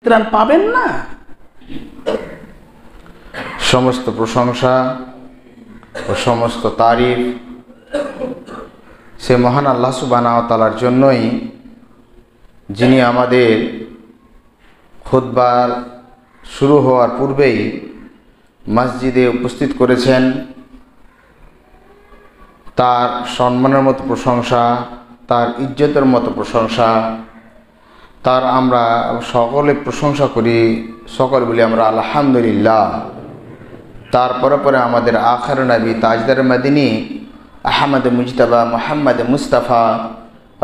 ত্রাণ পাবেন না। সমস্ত প্রশংসা ও সমস্ত তারিফ সে মহান আল্লাহ সুবহানাহু ওয়া তাআলার জন্যই, যিনি আমাদের খুতবার শুরু হওয়ার পূর্বেই মসজিদে উপস্থিত করেছেন। তার সম্মানের মতো প্রশংসা, তার ইজ্জতের মতো প্রশংসা, তার আমরা সকলে প্রশংসা করি, সকল বলি আমরা আলহামদুলিল্লাহ। তারপরে পরে আমাদের আখির নবী তাজদার মদিনী আহমদ মুজতবা মুহাম্মদ মুস্তাফা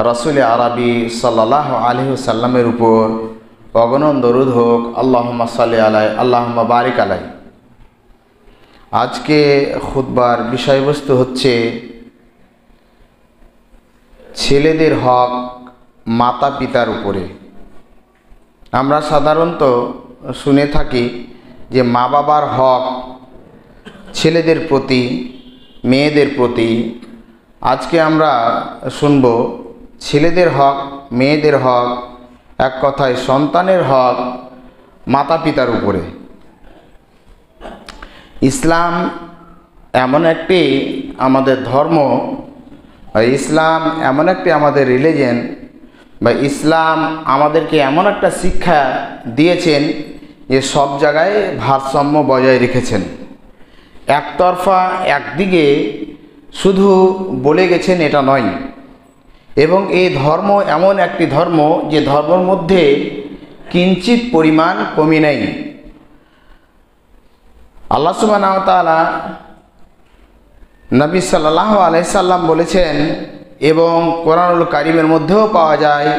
রাসূল আরবি সাল্লাল্লাহু আলাইহি ওয়াসাল্লামের উপর অগণন দরুদ হোক। আল্লাহুম্মা সাল্লি আলাই, আল্লাহুম্মা বারিক আলাই। আজকে খুতবার বিষয়বস্তু হচ্ছে ছেলেদের হক মাতা পিতার উপরে। আমরা সাধারণত শুনে থাকি যে মা বাবার হক ছেলেদের প্রতি, মেয়েদের প্রতি। আজকে আমরা শুনব ছেলেদের হক, মেয়েদের হক, এক কথায় সন্তানের হক মাতা পিতার উপরে। ইসলাম এমন একটি আমাদের ধর্ম, ইসলাম এমন একটি আমাদের রিলিজিয়ন, বা ইসলাম আমাদেরকে এমন একটা শিক্ষা দিয়েছেন যে সব জায়গায় ভারসাম্য বজায় রেখেছেন। একতরফা একদিকে শুধু বলে গেছেন এটা নয়। এবং এই ধর্ম এমন একটি ধর্ম যে ধর্মের মধ্যে কিঞ্চিত পরিমাণ কমি নেই। আল্লাহ সুবহানাহু ওয়া তাআলা নবী সাল্লাল্লাহু আলাইহি সাল্লাম বলেছেন, এবং কোরআনুল কারীমের মধ্যেও পাওয়া যায়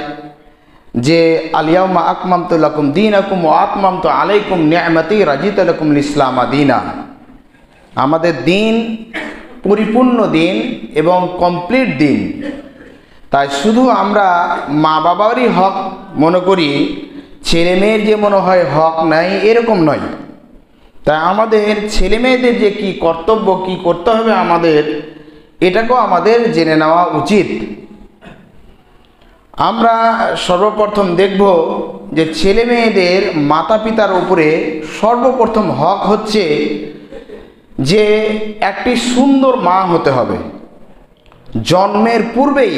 যে আল-ইয়াউমা আকমালতু লাকুম দীনাকুম ওয়া আতমামতু আলাইকুম নি'মাতি রাদিতু লাকুমুল ইসলাম দীনা। আমাদের দিন পরিপূর্ণ দিন এবং কমপ্লিট দিন। তাই শুধু আমরা মা বাবারই হক মনে করি, ছেলে মেয়ের যে মনে হয় হক নাই, এরকম নয়। তাই আমাদের ছেলে মেয়েদের যে কি কর্তব্য, কি করতে হবে আমাদের, এটাকেও আমাদের জেনে নেওয়া উচিত। আমরা সর্বপ্রথম দেখব যে ছেলে মেয়েদের মাতা পিতার উপরে সর্বপ্রথম হক হচ্ছে যে একটি সুন্দর মা হতে হবে। জন্মের পূর্বেই,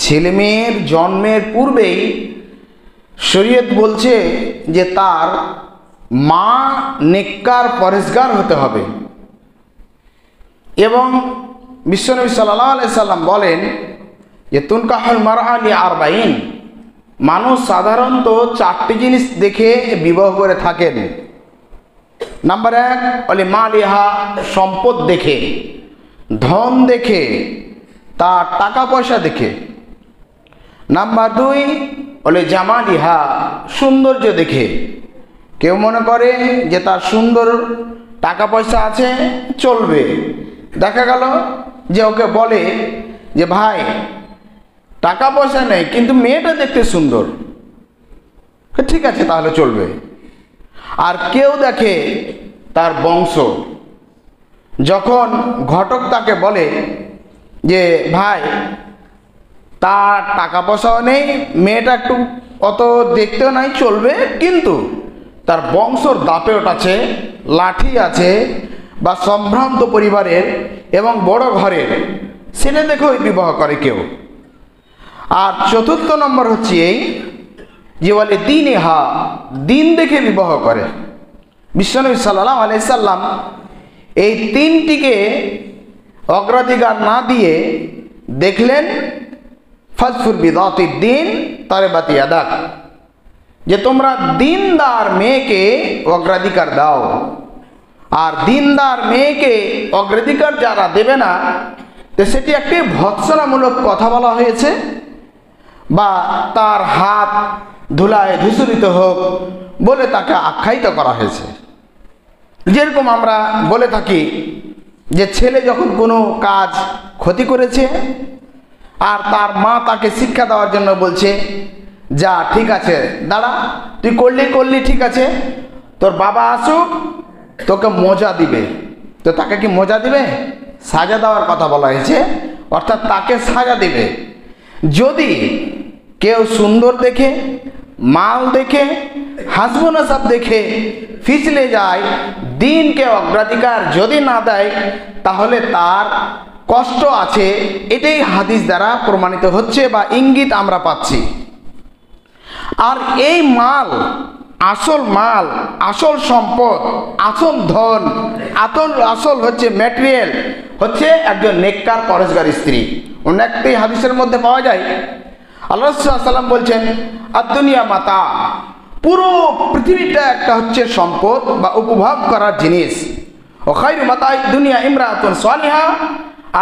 ছেলে মেয়ের জন্মের পূর্বেই শরীয়ত বলছে যে তার মা নেককার পরেজগার হতে হবে। এবং বিশ্বনবী সাল্লাল্লাহু আলাইহি সাল্লাম বলেন যে তুনকাহুল মারআ লি-আরবাঈন। মানুষ সাধারণত 4টি জিনিস দেখে বিবাহ করে থাকেন। নাম্বার 1 অলি মালিহা, সম্পদ দেখে, ধন দেখে, তার টাকা পয়সা দেখে। নাম্বার 2 অলি জামালিহা, সৌন্দর্য দেখে। কেউ মনে করে যে তার সুন্দর টাকা পয়সা আছে, চলবে। দেখা গেল যে ওকে বলে যে ভাই টাকা পয়সা নেই কিন্তু মেয়েটা দেখতে সুন্দর, ঠিক আছে তাহলে চলবে। আর কেউ দেখে তার বংশ। যখন ঘটক তাকে বলে যে ভাই তার টাকা পয়সাও নেই, মেয়েটা একটু অত দেখতেও নাই, চলবে, কিন্তু তার বংশর দাপট আছে, লাঠি আছে, বা সম্ভ্রান্ত পরিবারের এবং বড় ঘরের, সেটা দেখেও বিবাহ করে কেউ। আর চতুর্থ নম্বর হচ্ছে এই যে বলে দীনেহা, দিন দেখে বিবাহ করে। বিশ্বনবী সাল্লাল্লাহু আলাইহি সাল্লাম এই 3টিকে অগ্রাধিকার না দিয়ে দেখলেন ফাজফুর বিদাতিদ দ্বীন তারিবাতি ইয়াদাক, যে তোমরা দিনদার মেয়েকে অগ্রাধিকার দাও। আর দিনদার মেয়েকে অগ্রাধিকার যারা দেবে না, তো সেটি একটি ভৎসনামূলক কথা বলা হয়েছে, বা তার হাত ধুলায় ধূসরিত হোক বলে তাকে আখ্যায়িত করা হয়েছে। যেরকম আমরা বলে থাকি যে ছেলে যখন কোনো কাজ ক্ষতি করেছে আর তার মা তাকে শিক্ষা দেওয়ার জন্য বলছে, যা ঠিক আছে দাঁড়া, তুই করলি ঠিক আছে, তোর বাবা আসুক তোকে মজা দিবে। তো তাকে কি মজা দিবে? সাজা দেওয়ার কথা বলা হয়েছে, অর্থাৎ তাকে সাজা দিবে। যদি কেউ সুন্দর দেখে, মাল দেখে, হাসব নাসাব দেখে পিছলে যায়, দিনকে অগ্রাধিকার যদি না দেয়, তাহলে তার কষ্ট আছে। এটাই হাদিস দ্বারা প্রমাণিত হচ্ছে বা ইঙ্গিত আমরা পাচ্ছি। আর এই মাল, আসল সম্পদ, আসল ধন, আসল হচ্ছে ম্যাটেরিয়াল হচ্ছে একজন নেককার পরহেজগার স্ত্রী। অন্য একটি হাদিসের মধ্যে পাওয়া যায়, আল্লাহ রাসূল সাল্লাল্লাহু আলাইহি ওয়াসাল্লাম বলছেন, আদ-দুনিয়া মাতা, পুরো পৃথিবীটা একটা হচ্ছে সম্পদ বা উপভোগ করার জিনিস। ও খায়রু মাতা'id দুনিয়া ইমরাতুন সালিহা,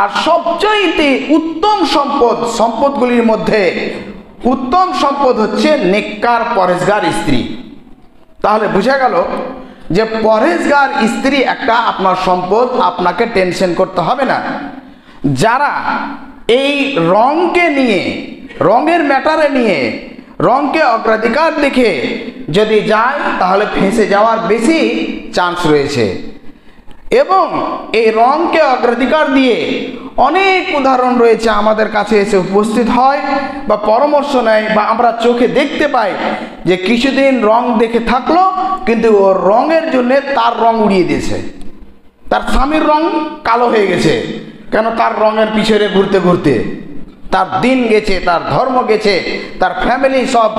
আর সবচাইতে উত্তম সম্পদগুলির মধ্যে উত্তম সম্পদ হচ্ছে নেককার পরহেজগার স্ত্রী। তাহলে বোঝা গেল যে পরহেজগার স্ত্রী একটা আপনার সম্পদ, আপনাকে টেনশন করতে হবে না। যারা এই রঙকে নিয়ে, রঙের ম্যাটারে নিয়ে, রঙকে অগ্রাধিকার দেখে যদি যায়, তাহলে ফেঁসে যাওয়ার বেশি চান্স রয়েছে। এবং এই রঙকে অগ্রাধিকার দিয়ে অনেক উদাহরণ রয়েছে, আমাদের কাছে এসে উপস্থিত হয় বা পরামর্শ নেয়, বা আমরা চোখে দেখতে পাই যে কিছুদিন রং দেখে থাকলো, কিন্তু ওর রঙের জন্যে তার রং উড়িয়ে দিয়েছে, তার স্বামীর রং কালো হয়ে গেছে। কেন? তার রঙের পিছনে ঘুরতে ঘুরতে তার দিন গেছে, তার ধর্ম গেছে, তার ফ্যামিলি সব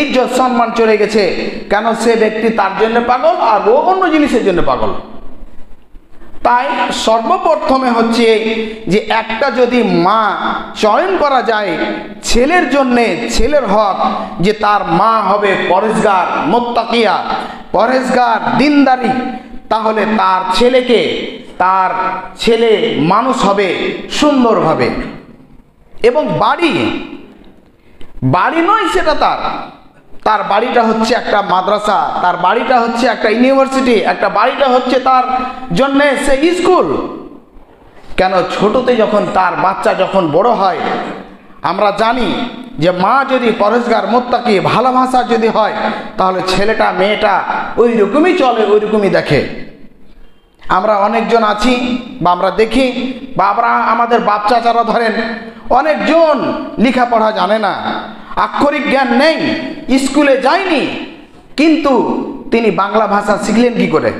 ইজ্জত সম্মান চলে গেছে। কেন? সে ব্যক্তি তার জন্য পাগল, আর ও অন্য জিনিসের জন্য পাগল। তাই সর্বপ্রথমে হচ্ছে যে একটা যদি মা চয়ন করা যায় ছেলের জন্যে, ছেলের হক যে তার মা হবে পরহেজগার, মুত্তাকিয়া, পরহেজগার, দিনদারি, তাহলে তার ছেলে মানুষ হবে সুন্দরভাবে। এবং বাড়ি নয় সেটা তার বাড়িটা হচ্ছে একটা মাদ্রাসা, তার বাড়িটা হচ্ছে একটা ইউনিভার্সিটি, একটা বাড়িটা হচ্ছে তার জন্যে সে স্কুল। কেন? ছোটতে যখন তার বাচ্চা যখন বড় হয়, আমরা জানি যে মা যদি পরহেজগার, মুত্তাকি, ভালোবাসা যদি হয়, তাহলে ছেলেটা মেয়েটা ওই রকমই চলে, ওই রকমই দেখে। আমরা অনেকজন আছি বা আমরা দেখি, বা আমাদের বাপ চাচারা ধরেন, অনেকজন লেখাপড়া জানে না, আক্ষরিক জ্ঞান নেই, স্কুলে যায়নি, কিন্তু তিনি বাংলা ভাষা শিখলেন কি করে,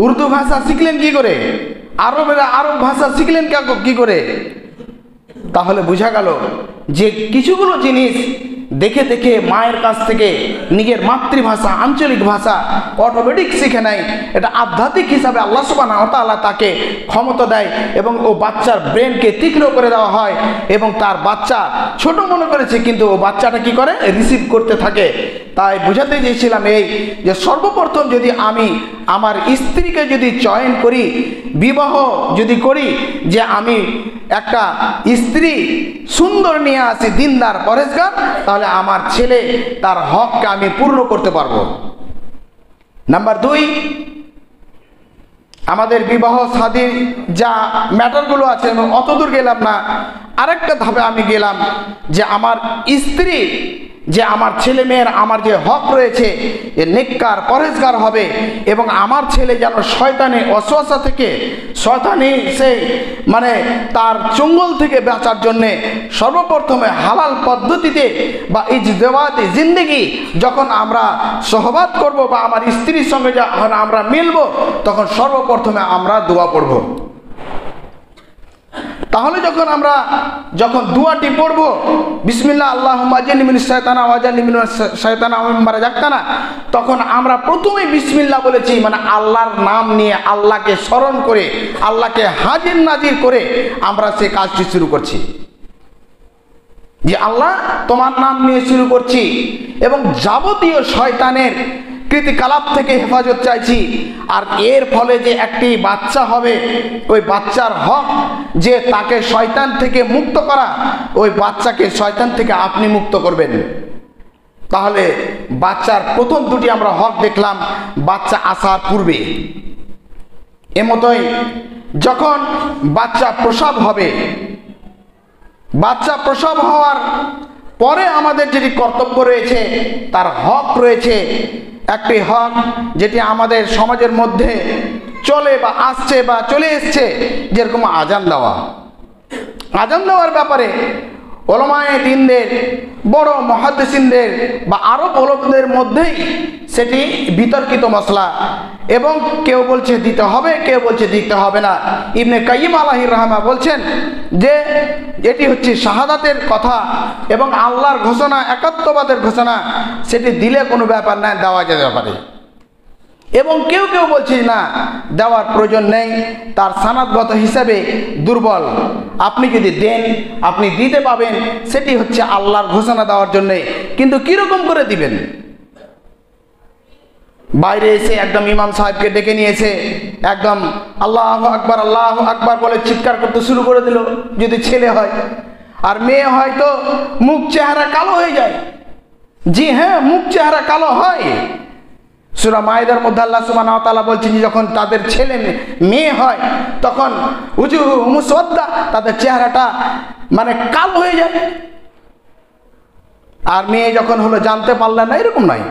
উর্দু ভাষা শিখলেন কি করে, আরব ভাষা শিখলেন কি করে? তাহলে বোঝা গেল যে কিছুগুলো জিনিস দেখে দেখে মায়ের কাছ থেকে নিজের মাতৃভাষা, আঞ্চলিক ভাষা অটোমেটিক শিখে নেয়। এটা আধ্যাত্মিক হিসাবে আল্লাহ সুবহানাহু ওয়া তাআলা তাকে ক্ষমতা দেয়, এবং ও বাচ্চার ব্রেনকে তীক্ষ্ণ করে দেওয়া হয়, এবং তার বাচ্চা ছোট মনে করেছে, কিন্তু ও বাচ্চাটা কি করে? রিসিভ করতে থাকে। তাই বোঝাতে চেয়েছিলাম এই যে সর্বপ্রথম যদি আমি আমার স্ত্রীকে যদি চয়ন করি, বিবাহ যদি করি, যে আমি একটা স্ত্রী সুন্দর নিয়ে আসি, দিনদার, পরহেজগার, তাহলে আমার ছেলে তার হককে আমি পূর্ণ করতে পারবো। নাম্বার 2, আমাদের বিবাহ শাদীর যা ম্যাটারগুলো আছে, অত দূর গেলাম না, আরেকটা ধাপে আমি গেলাম যে আমার স্ত্রী, যে আমার ছেলে মেয়ের আমার যে হক রয়েছে, যে নেককার, পরহেজগার হবে, এবং আমার ছেলে যেন শয়তানি ওয়াসওয়াসা থেকে, শয়তানি সেই তার চঙ্গল থেকে বাঁচার জন্যে সর্বপ্রথমে হালাল পদ্ধতিতে বা ইজদিওয়াজি জিন্দেগি যখন আমরা সহবাত করব বা আমার স্ত্রীর সঙ্গে যখন আমরা মিলব, তখন সর্বপ্রথমে আমরা দোয়া পড়ব। তাহলে যখন দুয়াটি পড়ব, বিসমিল্লাহ আল্লাহুম্মা আজনিবনি মিনাশ শাইতানা ওয়া আজনিবনি মিনাশ শাইতানা ওয়া মিম্মা রাযাকতানা, তখন আমরা প্রথমেই বিসমিল্লাহ বলেছি, আল্লাহর নাম নিয়ে, আল্লাহকে স্মরণ করে, আল্লাহকে হাজির নাজির করে আমরা সেই কাজটি শুরু করছি, যে আল্লাহ তোমার নাম নিয়ে শুরু করছি, এবং যাবতীয় শয়তানের কৃতিকালাপ থেকে হেফাজত চাইছি। আর এর ফলে যে একটি বাচ্চা হবে, ওই বাচ্চার হক যে তাকে শয়তান থেকে মুক্ত করা, ওই বাচ্চাকে শয়তান থেকে আপনি মুক্ত করবেন। তাহলে বাচ্চার প্রথম দুটি আমরা হক দেখলাম বাচ্চা আসার পূর্বে। এমতই যখন বাচ্চা প্রসব হবে, বাচ্চা প্রসব হওয়ার পরে আমাদের যেটি কর্তব্য রয়েছে, তার হক রয়েছে, একটি হক যেটি আমাদের সমাজের মধ্যে চলে বা আসছে বা চলে এসছে, যেরকম আজান দেওয়া। আজান দেওয়ার ব্যাপারে ওলামায়ে দ্বীনদের, বড় মুহাদ্দিসিনদের বা আরব ওলামাদের মধ্যেই সেটি বিতর্কিত মসলা, এবং কেউ বলছে দিতে হবে, কেউ বলছে দিতে হবে না। ইবনে কাইয়িম আলাইহির রাহমা বলছেন যে এটি হচ্ছে শাহাদাতের কথা এবং আল্লাহর ঘোষণা, একাত্মবাদের ঘোষণা, সেটি দিলে কোনো ব্যাপার না, দেওয়া যেতে পারে। এবং কেউ কেউ বলছে না, দেওয়ার প্রয়োজন নেই, তার সানাদগত হিসাবে দুর্বল, আপনি যদি দেন আপনি দিতে পাবেন, সেটি হচ্ছে আল্লাহর ঘোষণা দেওয়ার জন্যে। কিন্তু কীরকম করে দিবেন? বাইরে এসে একদম ইমাম সাহেবকে ডেকে নিয়েছে, একদম আল্লাহু আকবার আল্লাহু আকবার বলে চিৎকার করতে শুরু করে দিল, যদি ছেলে হয়। আর মেয়ে হয়তো মুখ চেহারা কালো হয়ে যায়। জি হ্যাঁ, মুখ চেহারা কালো হয়। সূরা মায়েদার মধ্যে আল্লাহ সুবহানাহু ওয়া তাআলা বলছেন যে যখন তাদের ছেলে মেয়ে হয় তখন উজুহুম মুসওয়াদ্দা, তাদের চেহারাটা মানে কালো হয়ে যায়। আর মেয়ে যখন হলো জানতে পারলেন না, এরকম নয়।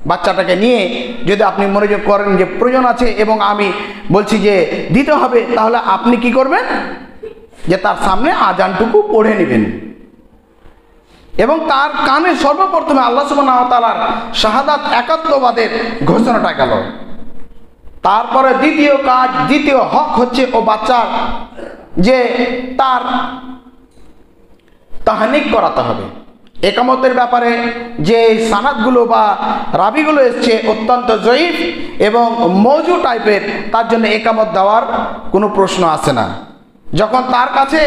বাচ্চাটাকে নিয়ে যদি আপনি মনোযোগ করেন যে প্রয়োজন আছে এবং আমি বলছি যে দিতে হবে, তাহলে আপনি কি করবেন? যে তার সামনে আজানটুকু পড়ে নেবেন এবং তার কানে সর্বপ্রথমে আল্লাহ সুবহানাহু ওয়া তাআলার শাহাদাত, একাত্মবাদের ঘোষণাটা গেল। তারপরে দ্বিতীয় কাজ, দ্বিতীয় হক হচ্ছে ও বাচ্চার যে তার তাহনিক করাতে হবে। একামতের ব্যাপারে যে সানাদগুলো বা রাবিগুলো এসছে অত্যন্ত জয়ীফ এবং মৌজু টাইপের, তার জন্য একামত দেওয়ার কোনো প্রশ্ন আসে না। যখন তার কাছে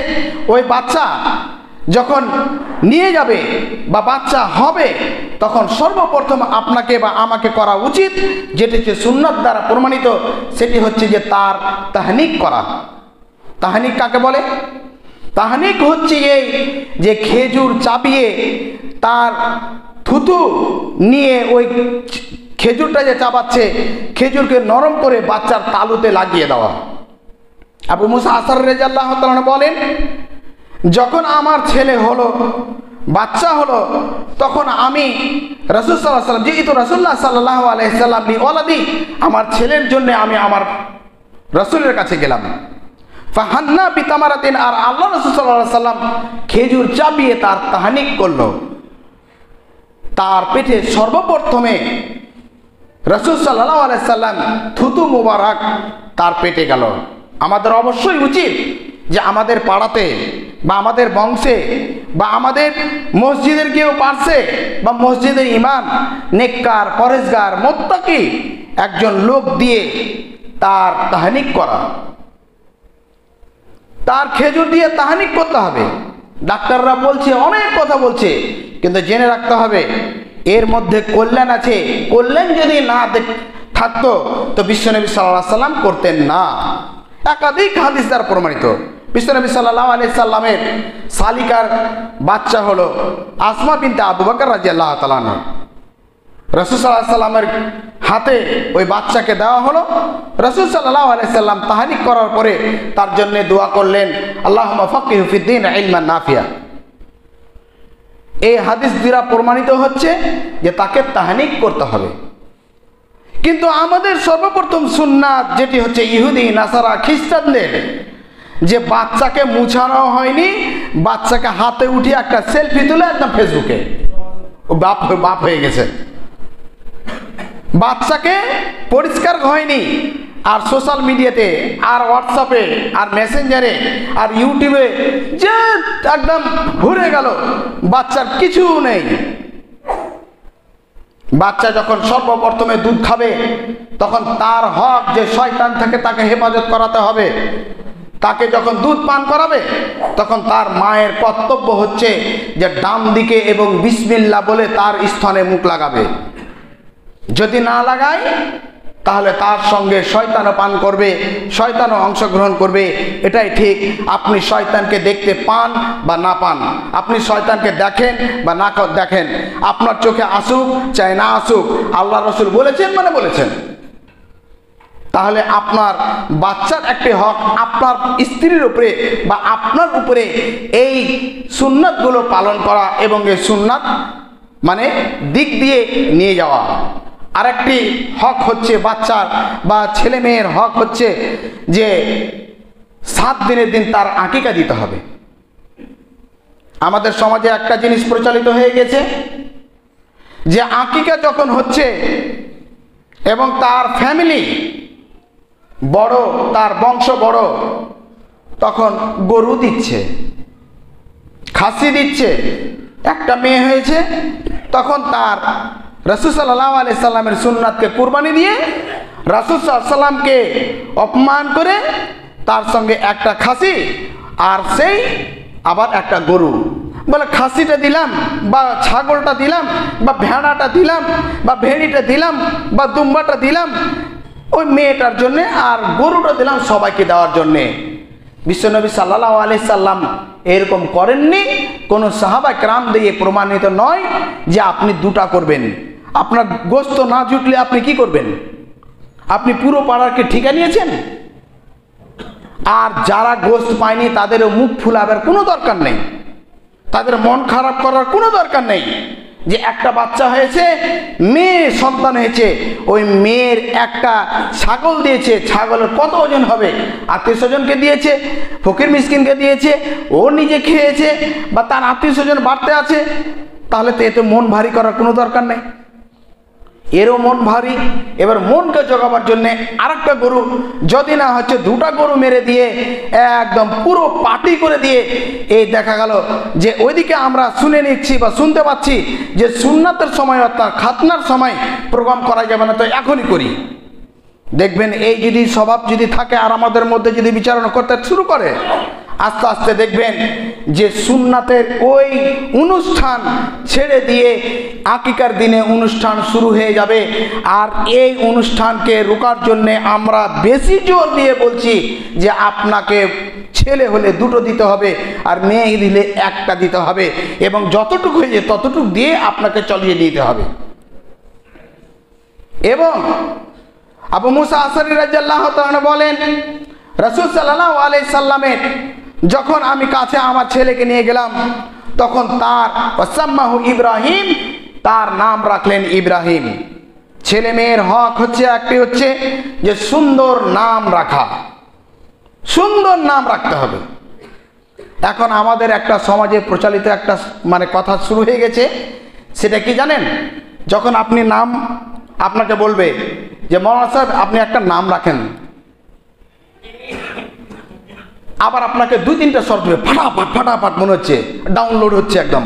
ওই বাচ্চা যখন নিয়ে যাবে বা বাচ্চা হবে, তখন সর্বপ্রথম আপনাকে বা আমাকে করা উচিত, যেটি হচ্ছে সুন্নাত দ্বারা প্রমাণিত, সেটি হচ্ছে যে তার তাহনিক করা। তাহনিক কাকে বলে? তাহনিক হচ্ছে এই যে খেজুর চাপিয়ে তার থুতু নিয়ে ওই খেজুরটা যে চাপাচ্ছে, খেজুরকে নরম করে বাচ্চার তালুতে লাগিয়ে দেওয়া। আবু মুসা আশআরী রাদিয়াল্লাহু তাআলা বলেন, যখন আমার ছেলে হলো, বাচ্চা হলো, তখন আমি রাসূল সাল্লাল্লাহু আলাইহি ওয়াসাল্লাম, যেহেতু রাসূলুল্লাহ সাল্লাল্লাহু আলাইহি ওয়াসাল্লাম ওয়ালাদি, আমার ছেলের জন্য আমি আমার রাসূলের কাছে গেলাম। ফাহান্না বিতামারাতিন, আর আল্লাহ রাসূল সাল্লাল্লাহু আলাইহি ওয়াসাল্লাম খেজুর চাপিয়ে তার তাহনিক করলো। তার পেটে সর্বপ্রথমে রাসূল সাল্লাল্লাহু আলাইহি ওয়াসাল্লাম থুতু মুবারক তার পেটে গেল। আমাদের অবশ্যই উচিত যে আমাদের পাড়াতে বা আমাদের বংশে বা আমাদের মসজিদের কেউ পারছে বা মসজিদের ইমাম নেককার, পরেজগার, মুত্তাকি একজন লোক দিয়ে তার তাহনিক করা, তার খেজুর দিয়ে তাহনিক করতে হবে। ডাক্তাররা বলছে, অনেক কথা বলছে, কিন্তু জেনে রাখতে হবে এর মধ্যে কল্যাণ আছে। কল্যাণ যদি না থাকতো তো বিশ্বনবী সাল্লাল্লাহু আলাইহি সাল্লাম করতেন না। একাধিক হাদিস দ্বারা প্রমাণিত। বিশ্বনবী সাল্লাল্লাহু আলাইহি সাল্লামের শালিকার বাচ্চা হলো আসমা বিনতে আবু বকর রাদিয়াল্লাহু তাআলা আনহা। রাসূল সাল্লাল্লাহু আলাইহি সাল্লামের হাতে ওই বাচ্চাকে দেওয়া হলো। রাসূল সাল্লাল্লাহু আলাইহি সাল্লাম তাহনিক করার পরে তার জন্য দোয়া করলেন, আল্লাহুম্মা ফাক্কিহু ফিদ্দীন ইলমান নাফিয়া। এই হাদিস দ্বারা প্রমাণিত হচ্ছে যে তাকে তাহনিক করতে হবে। কিন্তু আমাদের সর্বপ্রথম সুন্নাত যেটি হচ্ছে ইহুদি, নাসারা, খ্রিস্টানদের, যে বাচ্চাকে মুছানো হয়নি, বাচ্চাকে হাতে উঠিয়ে একটা সেলফি তুলে একদম ফেসবুকে বাপ হয়ে গেছে। বাচ্চাকে পরিষ্কার হয়নি, আর সোশ্যাল মিডিয়াতে আর হোয়াটসঅ্যাপে আর মেসেঞ্জারে আর ইউটিউবে যে একদম ঘুরে গেল, বাচ্চার কিছু নেই। বাচ্চা যখন সর্বপ্রথমে দুধ খাবে, তখন তার হক যে শয়তান থেকে তাকে হেফাজত করাতে হবে। তাকে যখন দুধ পান করাবে, তখন তার মায়ের কর্তব্য হচ্ছে যে ডান দিকে এবং বিসমিল্লাহ বলে তার স্তনে মুখ লাগাবে। যদি না লাগায় তাহলে তার সঙ্গে শয়তানও পান করবে, শয়তানও অংশগ্রহণ করবে। এটাই ঠিক। আপনি শয়তানকে দেখতে পান বা না পান, আপনি শয়তানকে দেখেন বা না দেখেন, আপনার চোখে আসুক চাই না আসুক, আল্লাহ রাসূল বলেছেন মানে বলেছেন। তাহলে আপনার বাচ্চার একটি হক আপনার স্ত্রীর উপরে বা আপনার উপরে এই সুন্নাতগুলো পালন করা এবং এই সুন্নাত মানে দিক দিয়ে নিয়ে যাওয়া। আরেকটি হক হচ্ছে বাচ্চার বা ছেলে মেয়ের হক হচ্ছে যে 7 দিনের দিন তার আকিকা দিতে হবে। আমাদের সমাজে একটা জিনিস প্রচলিত হয়ে গেছে যে আকিকা যখন হচ্ছে এবং তার ফ্যামিলি বড়, তার বংশ বড়, তখন গরু দিচ্ছে, খাসি দিচ্ছে। একটা মেয়ে হয়েছে, তখন তার রাসূল সাল্লাল্লাহু আলাইহি সাল্লামের সুন্নাতকে কুরবানি দিয়ে রাসূল সাল্লাল্লাহু আলাইহি সাল্লামকে অপমান করে তার সঙ্গে একটা খাসি আর সেই আবার একটা গরু, বলে খাসিটা দিলাম বা ছাগলটা দিলাম বা ভেড়াটা দিলাম বা ভেড়িটা দিলাম বা দুম্বাটা দিলাম ওই মেয়েটার জন্যে, আর গরুটা দিলাম সবাইকে দেওয়ার জন্যে। বিশ্বনবী সাল্লাল্লাহু আলাইহি সাল্লাম এরকম করেননি। কোনো সাহাবা কেরাম দিয়ে প্রমাণিত নয় যে আপনি দুটা করবেন। আপনার গোশত না জুটলে আপনি কি করবেন? আপনি পুরো পাড়াকে ঠিকা নিয়েছেন। আর যারা গোশত পায়নি তাদেরও মুখ ফুলাবার কোনো দরকার নেই, তাদের মন খারাপ করার কোনো দরকার নেই। যে একটা বাচ্চা হয়েছে, মেয়ে সন্তান হয়েছে, ওই মেয়ের একটা ছাগল দিয়েছে, ছাগলের কত ওজন হবে? আত্মীয় স্বজনকে দিয়েছে, ফকির মিসকিনকে দিয়েছে, ও নিজে খেয়েছে বা তার আত্মীয় স্বজন বাড়তে আছে, তাহলে তো এতে মন ভারী করার কোনো দরকার নেই। এরও মন ভারী। এবার মনকে জগাবার জন্যে আরেকটা গরু, যদি না হচ্ছে দুটা গরু মেরে দিয়ে একদম পুরো পার্টি করে দিয়ে, এই দেখা গেল যে ওইদিকে আমরা শুনে নিচ্ছি বা শুনতে পাচ্ছি যে সুন্নাতের সময় অর্থাৎ খাতনার সময় প্রোগ্রাম করা যাবে না, তো এখনই করি। দেখবেন এই যদি স্বভাব যদি থাকে আর আমাদের মধ্যে যদি বিচারণা করতে শুরু করে, আস্তে আস্তে দেখবেন যে সুন্নাতের ওই অনুষ্ঠান ছেড়ে দিয়ে আকিকার দিনে অনুষ্ঠান শুরু হয়ে যাবে। আর এই অনুষ্ঠানকে রোকার জন্যে আমরা বেশি জোর দিয়ে বলছি যে আপনাকে ছেলে হলে দুটো দিতে হবে আর মেয়ে দিলে একটা দিতে হবে, এবং যতটুকু হয়েছে ততটুকু দিয়ে আপনাকে চলিয়ে নিতে হবে। এবং আবু মুসা আশআরী রাদিয়াল্লাহু তাআলা বলেন, রাসূল সাল্লাল্লাহু আলাইহি সাল্লামের যখন আমি কাছে আমার ছেলেকে নিয়ে গেলাম, তখন তার ওয়াসাম্মাহু ইব্রাহিম, তার নাম রাখলেন ইব্রাহিম। ছেলে মেয়ের হক হচ্ছে একটি হচ্ছে যে সুন্দর নাম রাখা, সুন্দর নাম রাখতে হবে। এখন আমাদের একটা সমাজে প্রচলিত একটা কথা শুরু হয়ে গেছে, সেটা কি জানেন? যখন আপনি নাম, আপনাকে বলবে যে মৌলানা সাহেব আপনি একটা নাম রাখেন, আবার আপনাকে দুই তিনটা শর্ত দেবে, ফাটাফাট ফাটাফাট মনে হচ্ছে ডাউনলোড হচ্ছে একদম।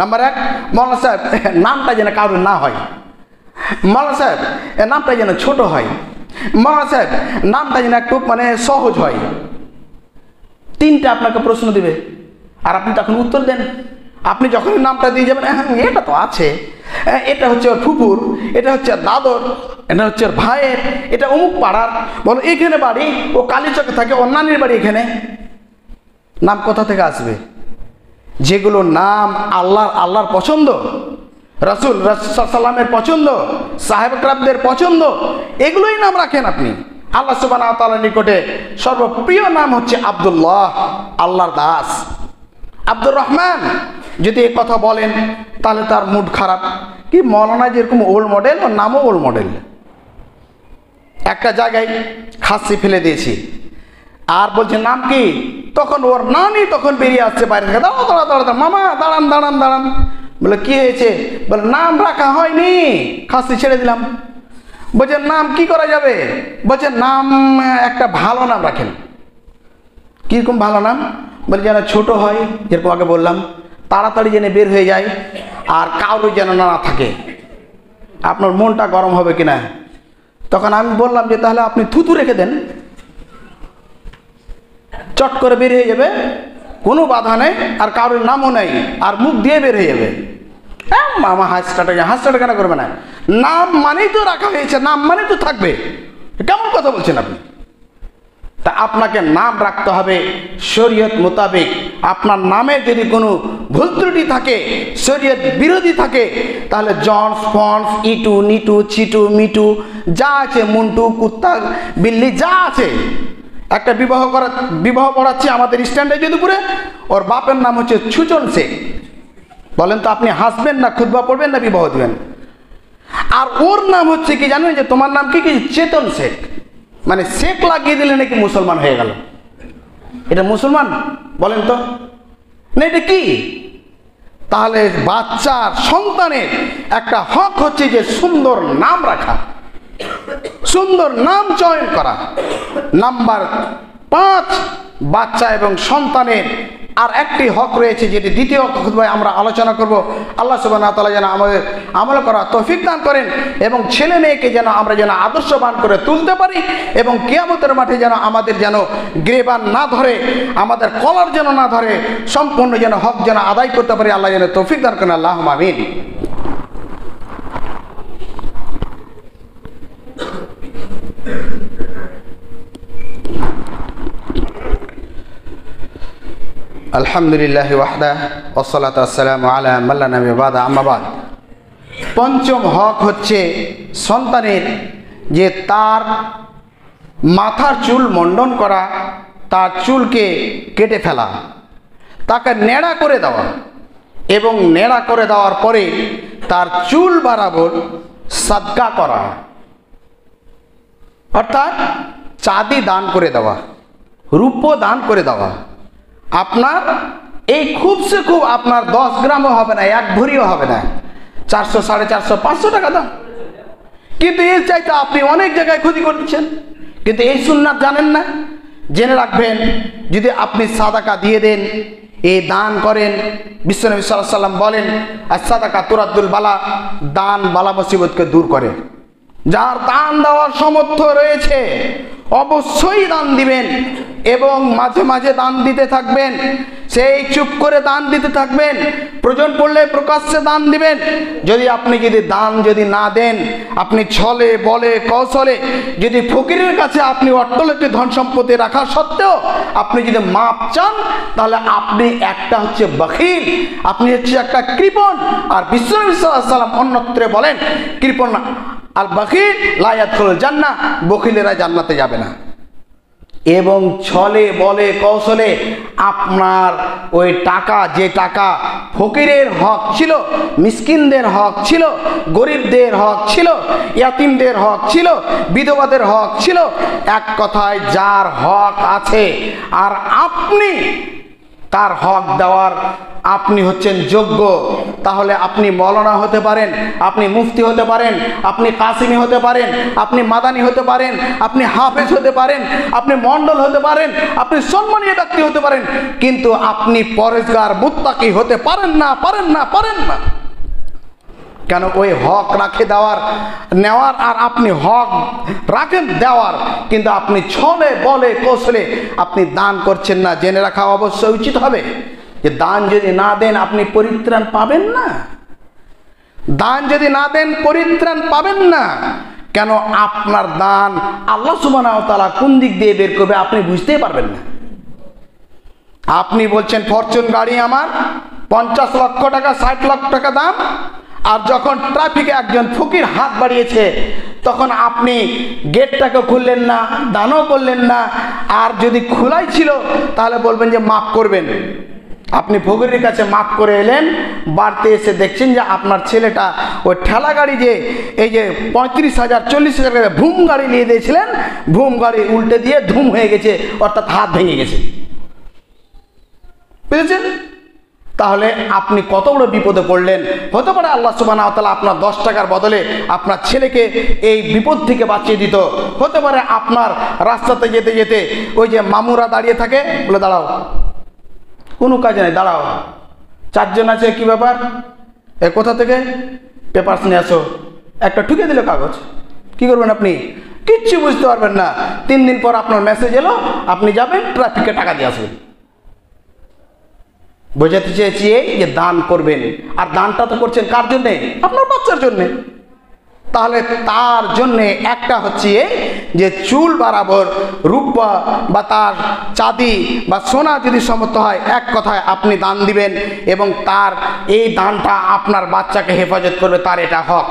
নাম্বার এক, মৌলানা সাহেব নামটা যেন কারোর না হয়, মৌলানা সাহেব নামটা যেন ছোট হয়, মৌলানা সাহেব নামটা যেন একটু সহজ হয়। তিনটা আপনাকে প্রশ্ন দিবে আর আপনি তখন উত্তর দেন। আপনি যখন নামটা দিয়ে যাবেন, হ্যাঁ এটা তো আছে, এটা হচ্ছে ওর ফুপুর, এটা হচ্ছে দাদর, এটা হচ্ছে ওর ভাইয়ের, এটা অমুক পাড়ার, বলো এখানে বাড়ি, ও কালীচকে থাকে, ওর নানির বাড়ি এখানে। নাম কোথা থেকে আসবে? যেগুলো নাম আল্লাহর পছন্দ, রাসূল সাল্লামের পছন্দ, সাহাবা কেরামদের পছন্দ, এগুলোই নাম রাখেন আপনি। আল্লাহ সুবহানাহু ওয়া তাআলার নিকটে সর্বপ্রিয় নাম হচ্ছে আব্দুল্লাহ, আল্লাহর দাস। আব্দুর রহমান যদি এই কথা বলেন তাহলে তার মুড খারাপ। কি মৌলানা যেরকম ওল্ড মডেল, ওর নামও ওল্ড মডেল। একটা জায়গায় খাসি ফেলে দিয়েছি আর বলছে নাম কি, তখন ওর নামই তখন বেরিয়ে আসছে বাইরে থেকে, দাঁড়া দাঁড়া দাঁড়া, মামা দাঁড়ান দাঁড়ান দাঁড়ান। বলে কি হয়েছে? বলে নাম রাখা হয়নি, খাসি ছেড়ে দিলাম। বলছে নাম কি করা যাবে? বলছে নাম একটা ভালো নাম রাখেন। কীরকম ভালো নাম? বলে যেন ছোট হয়, যেরকম আগে বললাম, তাড়াতাড়ি যেন বের হয়ে যায় আর কারো যেন না থাকে, আপনার মনটা গরম হবে কিনা। তখন আমি বললাম যে তাহলে আপনি থুতু রেখে দেন, চট করে বের হয়ে যাবে, কোনো বাধা নেই আর কারোর নামও নেই, আর মুখ দিয়ে বের হয়ে যাবে। হ্যাঁ মামা হাসটাটা কেন করবে না? নাম মানেই তো রাখা হয়েছে, নাম মানে তো থাকবে। কেমন কথা বলছেন আপনি? তা আপনাকে নাম রাখতে হবে শরীয়ত মোতাবেক। আপনার নামে যদি কোনো ভুল ত্রুটি থাকে, শরীয়ত বিরোধী থাকে, তাহলে জন্স ফন্স ইটু নিটু চিটু মিটু যা আছে, মুন্টু কুত্তা বিল্লি যা আছে, একটা বিবাহ পড়াচ্ছি আমাদের স্ট্যান্ডে যদুপুরে, ওর বাপের নাম হচ্ছে সুজন শেখ। বলেন তো আপনি হাসবেন না খুতবা পড়বেন না বিবাহ দেবেন? আর ওর নাম হচ্ছে কি জানেন? যে তোমার নাম কি চেতন শেখ, মানে শেখ লাগিয়ে দিলে নাকি মুসলমান হয়ে গেল। এটা মুসলমান? বলেন তো। না, এটা কি? তাহলে বাচ্চার সন্তানের একটা হক হচ্ছে যে সুন্দর নাম রাখা, সুন্দর নাম চয়ন করা। নাম্বার 5, বাচ্চা এবং সন্তানের আর একটি হক রয়েছে, যেটি দ্বিতীয় খুতবায় আমরা আলোচনা করব। আল্লাহ সুবহানাহু ওয়া তাআলা যেন আমাদের আমল করা তৌফিক দান করেন এবং ছেলে মেয়েকে যেন আমরা যেন আদর্শবান করে তুলতে পারি এবং কিয়ামতের মাঠে যেন আমাদের যেন গ্রেবান না ধরে, আমাদের কলার যেন না ধরে, সম্পূর্ণ যেন হক যেন আদায় করতে পারি। আল্লাহ যেন তৌফিক দান করেন। আল্লাহুম্মা আমিন। আলহামদুলিল্লাহ ওয়াহদা ওয়াসসালাতু ওয়াসসালামু আলা মান লা নাবিয়্যা বা'দা, আম্মা বা'দ। পঞ্চম হক হচ্ছে সন্তানের যে তার মাথার চুল মণ্ডন করা, তার চুলকে কেটে ফেলা, তাকে নেড়া করে দেওয়া এবং নেড়া করে দেওয়ার পরে তার চুল বরাবর সাদকা করা, অর্থাৎ চাঁদি দান করে দেওয়া, রূপো দান করে দেওয়া। আপনার এই খুব সে খুব আপনার 10 গ্রামও হবে না, 1 ভরিও হবে না, 400, 450, 500 টাকা দাম। কিন্তু এর চাইতে আপনি অনেক জায়গায় ক্ষতি করছেন, কিন্তু এই সুন্নাত জানেন না। জেনে রাখবেন, যদি আপনি সাদাকা দিয়ে দেন, এই দান করেন, বিশ্বনবী সাল্লাল্লাহু আলাইহি ওয়াসাল্লাম বলেন as-সাদাকা তুরাদ্দুল বালা, দান বালা মুসিবতকে দূর করে। যার দান দেওয়ার সামর্থ্য রয়েছে অবশ্যই দান দিবেন এবং মাঝে মাঝে দান দিতে থাকবেন। সেই চুপ করে দান দিতে থাকবেন, প্রয়োজন পড়লে প্রকাশ্যে দান দিবেন। যদি দান না দেন, আপনি ছলে বলে কৌশলে যদি ফকিরের কাছে আপনি অট্টলটি ধন সম্পত্তি রাখা সত্ত্বেও আপনি যদি মাপ চান, তাহলে আপনি একটা হচ্ছে বখিল, আপনি হচ্ছে একটা কৃপণ। আর বিশ্বনবী সাল্লাল্লাহু আলাইহি ওয়াসাল্লাম অন্যত্রে বলেন, কৃপণ আল বখিল লা ইয়াদখুলুল জান্নাহ, বখিলেরা জান্নাতে যাবে না। এবং ছলে বলে কৌশলে আপনার ওই টাকা, যে টাকা ফকিরের হক ছিল, মিসকিনদের হক ছিল, গরিবদের হক ছিল, ইয়াতিমদের হক ছিল, বিধবাদের হক ছিল, এক কথায় যার হক আছে আর আপনি তার হক দেওয়ার আপনি হচ্ছেন যোগ্য, তাহলে আপনি মৌলানা হতে পারেন, আপনি মুফতি হতে পারেন, আপনি কাসিমি হতে পারেন, আপনি মাদানি হতে পারেন, আপনি হাফেজ হতে পারেন, আপনি মণ্ডল হতে পারেন, আপনি সম্মানীয় ব্যক্তি হতে পারেন, কিন্তু আপনি পরেজগার মুত্তাকি হতে পারেন না। কেন? ওই হক রাখে নেওয়ার আর আপনি হক রাখেন দেওয়ার, কিন্তু আপনি ছলে বলে কৌশলে আপনি দান করছেন না। জেনে রাখা অবশ্যই উচিত হবে যে দান যদি না দেন আপনি পরিত্রাণ পাবেন না। দান যদি না দেন পরিত্রাণ পাবেন না। কেন? আপনার দান আল্লাহ সুবহানাহু ওয়া তাআলা কোন দিক দিয়ে বের করবে আপনি বুঝতেই পারবেন না। আপনি বলছেন ফরচুন গাড়ি আমার 50 লক্ষ টাকা, 60 লক্ষ টাকা দাম, আর যখন ট্রাফিকে একজন ফকির হাত বাড়িয়েছে তখন আপনি গেটটাকে খুললেন না, দানও করলেন না। আর যদি খোলাই ছিল তাহলে বলবেন যে মাফ করবেন। আপনি ফকিরের কাছে মাফ করে এলেন, বাড়িতে এসে দেখছেন যে আপনার ছেলেটা ওই ঠেলা গাড়ি, যে এই যে 35,000 40,000 টাকা ভুম গাড়ি নিয়ে দিয়েছিলেন, ভুম গাড়ি উল্টে দিয়ে ধুম হয়ে গেছে, অর্থাৎ হাত ভেঙে গেছে। বুঝেছেন? তাহলে আপনি কত বড় বিপদে পড়লেন। হতে পারে আল্লাহ সুবহানাহু ওয়া তাআলা আপনার 10 টাকার বদলে আপনার ছেলেকে এই বিপদ থেকে বাঁচিয়ে দিত। হতে পারে আপনার রাস্তাতে যেতে যেতে ওই যে মামুরা দাঁড়িয়ে থাকে, বলে দাঁড়াও, কোনো কাজে নেই, দাঁড়াও, 4 জন আছে, কি ব্যাপার, এ কোথা থেকে, পেপারস নিয়ে আসো, একটা ঠুকে দিল কাগজ, কি করবেন আপনি? কিচ্ছু বুঝতে পারবেন না। 3 দিন পর আপনার মেসেজ এলো, আপনি যাবেন ট্রাফিকে টাকা দিয়ে আসবেন। বোঝাতে চেয়েছি এই যে দান করবেন, আর দানটা তো করছেন কার জন্যে? আপনার বাচ্চার জন্যে। তাহলে তার জন্যে একটা হচ্ছে যে চুল বরাবর রূপা বা তার চাঁদি বা সোনা যদি সমর্থ হয়, এক কথায় আপনি দান দিবেন এবং তার এই দানটা আপনার বাচ্চাকে হেফাজত করবে, তার এটা হক।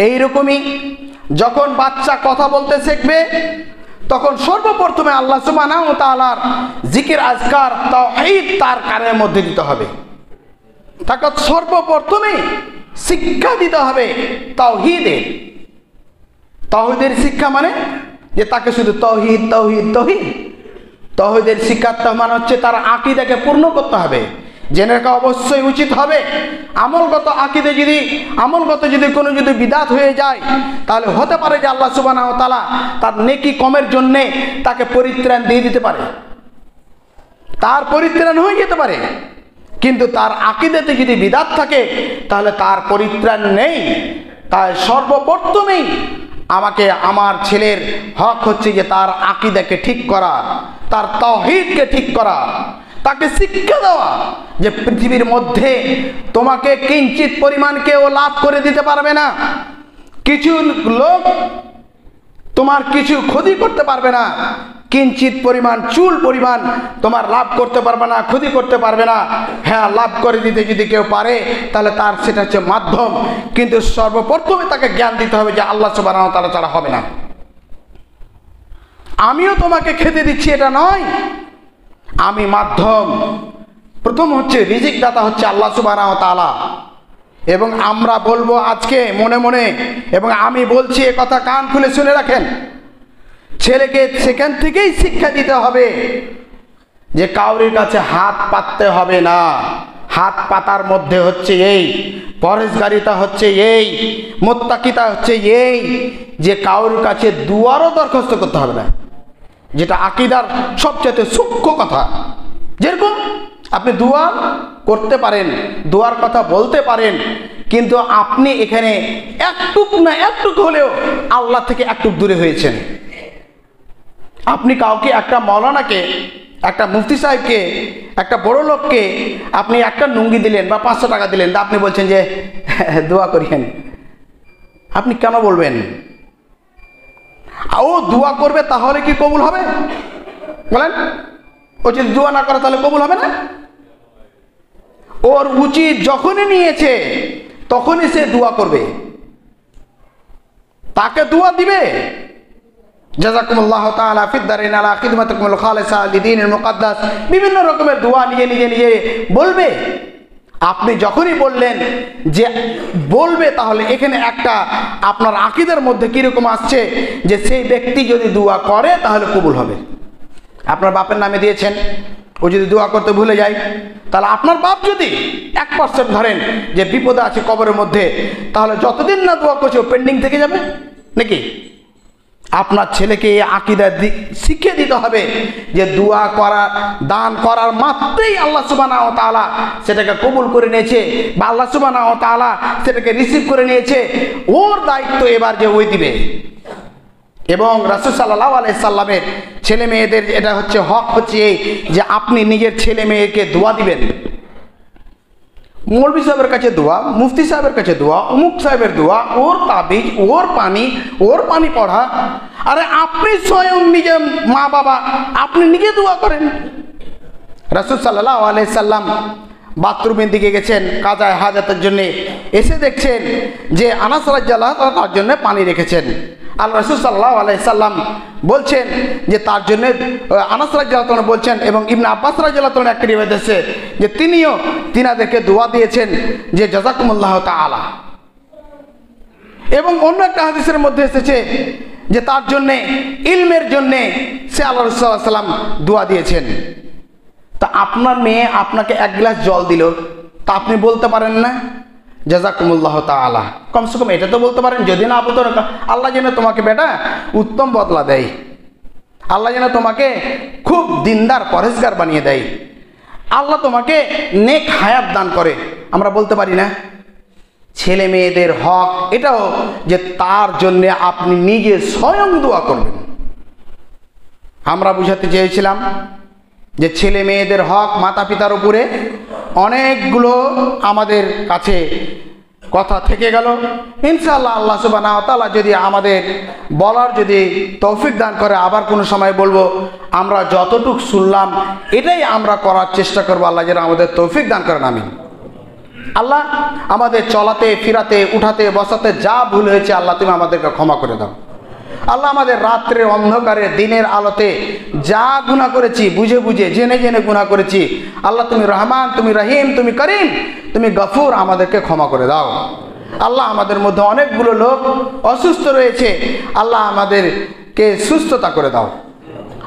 এইরকমই যখন বাচ্চা কথা বলতে শিখবে তখন সর্বপ্রথমে আল্লাহ সুবহানাহু ওয়া তাআলার জিকির আজকার তাওহীদ তার কানের মধ্যে দিতে হবে। তাকে সর্বপ্রথমে শিক্ষা দিতে হবে তাওহীদের শিক্ষা, মানে যে তাকে শুধু তাওহীদ তাওহীদ তাওহীদ। তাওহীদের শিক্ষার্থী মানে হচ্ছে তার আকীদাকে পূর্ণ করতে হবে। জেনে রাখা অবশ্যই উচিত হবে আমলগত আকীদা আমলগত কোনো বিদআত হয়ে যায়, তাহলে হতে পারে যে আল্লাহ সুবহানাহু ওয়া তাআলা তার নেকি কমের জন্য তাকে পরিত্রাণ দিয়ে দিতে পারে, তার পরিত্রাণ হয়ে যেতে পারে। কিন্তু তার আকীদাতে যদি বিদআত থাকে তাহলে তার পরিত্রাণ নেই। তাই সর্বপ্রথমেই আমাকে আমার ছেলের হক হচ্ছে যে তার আকীদাকে ঠিক করা, তার তাওহীদকে ঠিক করা, তাকে শিক্ষা দেওয়া যে পৃথিবীর মধ্যে তোমাকে কিঞ্চিত পরিমাণ কেউ লাভ করে দিতে পারবে না, কিছু লোক তোমার কিছু ক্ষতি করতে পারবে না, কিঞ্চিত পরিমাণ চুল পরিমাণ তোমার লাভ করতে পারবে না, ক্ষতি করতে পারবে না। হ্যাঁ, লাভ করে দিতে যদি কেউ পারে তাহলে তার সেটা হচ্ছে মাধ্যম, কিন্তু সর্বপ্রথমে তাকে জ্ঞান দিতে হবে যে আল্লাহ সুবহানাহু ওয়া তাআলা ছাড়া হবে না। আমিও তোমাকে খেতে দিচ্ছি এটা নয়, আমি মাধ্যম। প্রথম হচ্ছে রিজিক দাতা হচ্ছে আল্লাহ সুবহানাহু ওয়া তাআলা। এবং আমরা বলবো আজকে মনে মনে, এবং আমি বলছি এ কথা কান খুলে শুনে রাখেন, ছেলেকে সেখান থেকেই শিক্ষা দিতে হবে যে কাউরির কাছে হাত পাততে হবে না। হাত পাতার মধ্যে হচ্ছে এই পরহেজগারিতা, হচ্ছে এই মুত্তাকিতা, হচ্ছে এই যে কাউরির কাছে দুয়ারও দরখাস্ত করতে হবে না, যেটা আকীদার সবচেয়ে সূক্ষ্ম কথা। যেরকম আপনি দোয়া করতে পারেন, দোয়ার কথা বলতে পারেন, কিন্তু আপনি এখানে একটুক না একটুক হলেও আল্লাহ থেকে একটু দূরে হয়েছেন। আপনি কাউকে, একটা মাওলানাকে, একটা মুফতি সাহেবকে, একটা বড় লোককে আপনি একটা লুঙ্গি দিলেন বা 500 টাকা দিলেন, তা আপনি বলছেন যে দোয়া করিয়েন। আপনি কেন বলবেন? ও দোয়া করবে তাহলে কি কবুল হবে? বলেন, ও যদি দোয়া না করে তাহলে কবুল হবে না? ওর উচিত যখনই নিয়েছে তখনই সে দোয়া করবে, তাকে দোয়া দিবে। জাযাকুমুল্লাহু তাআলা ফিদ দারিন আলা খিদমাতিকুমুল খালিসা লিদীনিল মুকদ্দাস, বিভিন্ন রকমের দোয়া নিজে বলবে। আপনি যখনই বললেন যে বলবে, তাহলে এখানে একটা আপনার আকীদার মধ্যে কিরকম আসছে যে সেই ব্যক্তি যদি দোয়া করে তাহলে কবুল হবে। আপনার বাপের নামে দিয়েছেন, ও যদি দোয়া করতে ভুলে যায়, তাহলে আপনার বাপ যদি 1% ধরেন যে বিপদে আছে কবরের মধ্যে, তাহলে যতদিন না দোয়া করছে ও পেন্ডিং থেকে যাবে নাকি? আপনার ছেলেকে এই আকীদা শিখিয়ে দিতে হবে যে দোয়া করা, দান করার মাত্রই আল্লাহ সুবহানাহু ওয়া তাআলা সেটাকে কবুল করে নিয়েছে, বা আল্লাহ সুবহানাহু ওয়া তাআলা সেটাকে রিসিভ করে নিয়েছে। ওর দায়িত্ব এবার যে ওই দিবে। এবং রাসূল সাল্লাল্লাহু আলাইহি সাল্লামের ছেলে মেয়েদের এটা হচ্ছে হক হচ্ছে এই যে আপনি নিজের ছেলে মেয়েকে দোয়া দিবেন। মৌলভী সাহেবের কাছে দোয়া, মুফতি সাহেবের কাছে দোয়া, অমুক সাহেবের দোয়া, ওর তাবিজ, ওর পানি পড়া। আরে আপনি স্বয়ং নিজে মা বাবা, আপনি নিজে দোয়া করেন। রাসূল সাল্লাল্লাহু আলাইহি সাল্লাম বাথরুমের দিকে গেছেন কাজায় হাজাতের জন্য, এসে দেখছেন যে আনাস রাদিয়াল্লাহু তাআলা তার জন্য পানি রেখেছেন। আল্লাহ রাসূল সাল্লাল্লাহু আলাইহি সাল্লাম বলছেন যে তার জন্য, আনাস রাদিয়াল্লাহু তাআলা বলছেন, এবং ইবনে আব্বাস রাদিয়াল্লাহু তাআলা একটা রিওয়ায়াত আছে যে তিনিও তিনাদেরকে দোয়া দিয়েছেন যে জাযাকুমুল্লাহু তাআলা। এবং অন্য একটা হাদিসের মধ্যে এসেছে যে তার জন্য ইলমের জন্য সে আল্লাহ রাসূল সাল্লাল্লাহু আলাইহি সাল্লাম দোয়া দিয়েছেন। তা আপনার মেয়ে আপনাকে 1 গ্লাস জল দিল, তা আপনি বলতে পারেন না জাযাকুমুল্লাহু তাআলা? কমসে কম এটা তো বলতে পারেন। যদি না বলতে, আল্লাহ যেন তোমাকে বেটা উত্তম বদলা দেয়, আল্লাহ যেন তোমাকে খুব দিনদার পরহেজগার বানিয়ে দেয়, আল্লাহ তোমাকে নেক হায়াত দান করে। আমরা বলতে পারি না? ছেলে মেয়েদের হক এটাও যে তার জন্য আপনি নিজে স্বয়ং দোয়া করবেন। আমরা বুঝাতে চেয়েছিলাম যে ছেলে মেয়েদের হক মাতা পিতার উপরে অনেকগুলো আমাদের কাছে কথা থেকে গেল। ইনশাআল্লাহ আল্লাহ সুবহানাহু ওয়া তাআলা যদি আমাদের বলার যদি তৌফিক দান করে, আবার কোনো সময় বলবো। আমরা যতটুকু শুনলাম এটাই আমরা করার চেষ্টা করবো। আল্লাহ যেন আমাদের তৌফিক দান করেন, আমিন। আল্লাহ আমাদের চলাতে ফিরাতে উঠাতে বসাতে যা ভুল হয়েছে আল্লাহ তুমি আমাদেরকে ক্ষমা করে দাও। আল্লাহ আমাদের রাত্রের অন্ধকারে দিনের আলোতে যা গুনাহ করেছি, বুঝে বুঝে জেনে জেনে গুনাহ করেছি, আল্লাহ তুমি রহমান, তুমি রহিম, তুমি করিম, তুমি গফুর, আমাদেরকে ক্ষমা করে দাও। আল্লাহ আমাদের মধ্যে অনেকগুলো লোক অসুস্থ রয়েছে, আল্লাহ আমাদেরকে সুস্থতা করে দাও।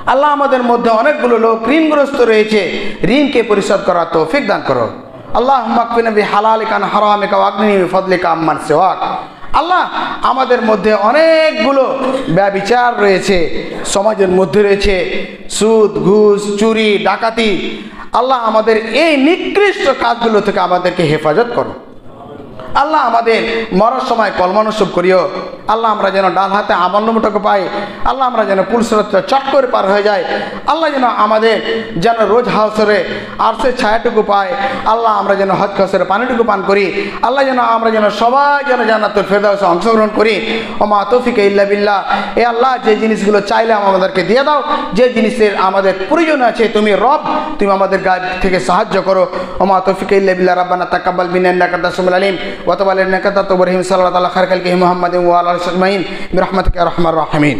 আল্লাহ আমাদের মধ্যে অনেকগুলো লোক ঋণগ্রস্ত রয়েছে, ঋণকে পরিশোধ করার তৌফিক দান করো। আল্লাহুম্মা কফিনা বিহালালিকা আন হারামিকা ওয়াগনিনি বিফাদলিকা আম্মান সিওয়াক। আল্লাহ আমাদের মধ্যে অনেকগুলো ব্যভিচার রয়েছে, সমাজের মধ্যে রয়েছে সুদ, ঘুষ, চুরি, ডাকাতি। আল্লাহ আমাদের এই নিকৃষ্ট কাজগুলো থেকে আমাদেরকে হেফাজত করো। আল্লাহ আমাদের মরার সময় কলমানুসব করিও। আল্লাহ আমরা যেন ডান হাতে আমলনামাটাকে পাই। আল্লাহ আমরা যেন পুলসরাতটা চট করে পার হয়ে যায়। আল্লাহ যেন আমাদের যেন রোজ হাউসরে আরশের ছায়াটুকু পায়। আল্লাহ আমরা যেন হজ খসরে পানিটুকু পান করি। আল্লাহ যেন আমরা যেন সবাই যেন জান্নাতুল ফেরদাউসে অংশগ্রহণ করি। ওমা তৌফিকা ইল্লা বিল্লাহ। এ আল্লাহ, যে জিনিসগুলো চাইলে আমাদেরকে দিয়ে দাও, যে জিনিসের আমাদের প্রয়োজন আছে তুমি রব, তুমি আমাদের গায়ে থেকে সাহায্য করো। ওমা তৌফিকা ইল্লা বিল্লাহ। রাব্বানা তাকাব্বাল মিন্না ইন্নাকা আনতাস সামিউল আলিম ওয়া তুব আলাইনা ইন্নাকা আনতাত তাওয়াবুর রহিম। সাল্লাল্লাহু আলা খায়রিল খালকি মুহাম্মাদিন ওয়া আলা আলিহি ওয়া সাহবিহি বিরহমাতিকা ইয়া আরহামার রাহিমিন।